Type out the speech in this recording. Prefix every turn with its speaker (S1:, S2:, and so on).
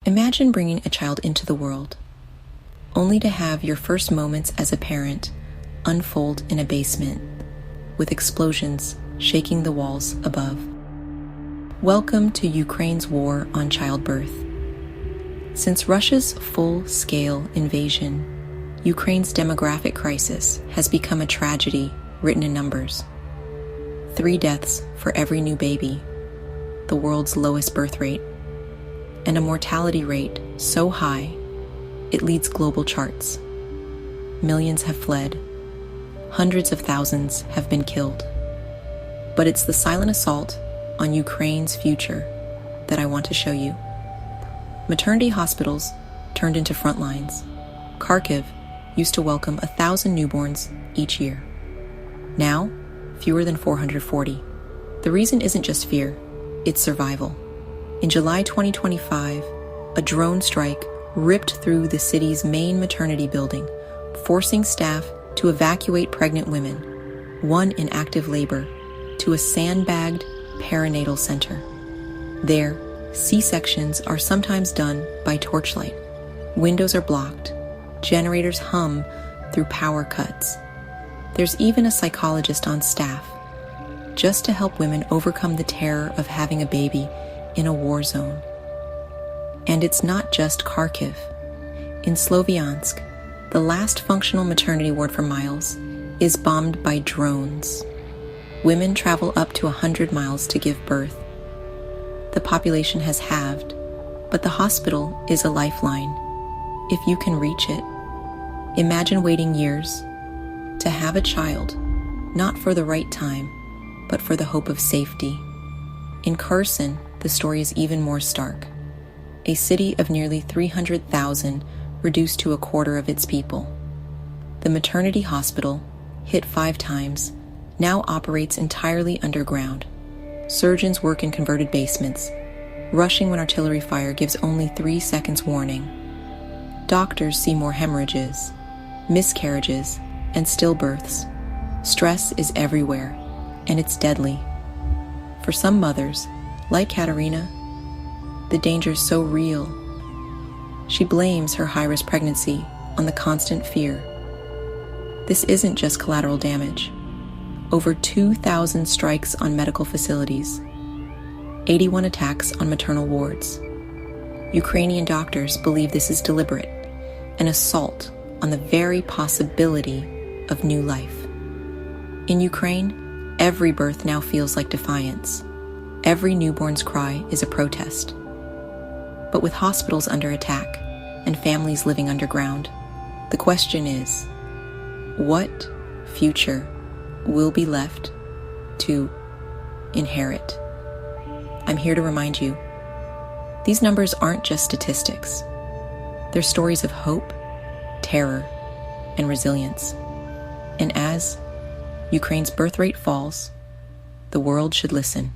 S1: Imagine bringing a child into the world, only to have your first moments as a parent unfold in a basement, with explosions shaking the walls above. Welcome to Ukraine's war on childbirth. Since Russia's full-scale invasion, Ukraine's demographic crisis has become a tragedy written in numbers. 3 deaths for every new baby, the world's lowest birth rate, and a mortality rate so high it leads global charts. Millions have fled. Hundreds of thousands have been killed. But it's the silent assault on Ukraine's future that I want to show you. Maternity hospitals turned into front lines. Kharkiv used to welcome 1,000 newborns each year. Now, fewer than 440. The reason isn't just fear, it's survival. In July 2025, a drone strike ripped through the city's main maternity building, forcing staff to evacuate pregnant women, one in active labor, to a sandbagged perinatal center. There, C-sections are sometimes done by torchlight. Windows are blocked. Generators hum through power cuts. There's even a psychologist on staff, just to help women overcome the terror of having a baby in a war zone. And it's not just Kharkiv. In Sloviansk, the last functional maternity ward for miles is bombed by drones. Women travel up to 100 miles to give birth. The population has halved, but the hospital is a lifeline, if you can reach it. Imagine waiting years to have a child, not for the right time, but for the hope of safety. In Kherson, the story is even more stark. A city of nearly 300,000 reduced to a quarter of its people. The maternity hospital, hit 5 times, now operates entirely underground. Surgeons work in converted basements, rushing when artillery fire gives only 3 seconds warning. Doctors see more hemorrhages, miscarriages, and stillbirths. Stress is everywhere, and it's deadly. For some mothers, like Katerina, the danger is so real. She blames her high-risk pregnancy on the constant fear. This isn't just collateral damage. Over 2,000 strikes on medical facilities, 81 attacks on maternal wards. Ukrainian doctors believe this is deliberate, an assault on the very possibility of new life. In Ukraine, every birth now feels like defiance. Every newborn's cry is a protest. But with hospitals under attack and families living underground, the question is, what future will be left to inherit? I'm here to remind you, these numbers aren't just statistics. They're stories of hope, terror, and resilience. And as Ukraine's birth rate falls, the world should listen.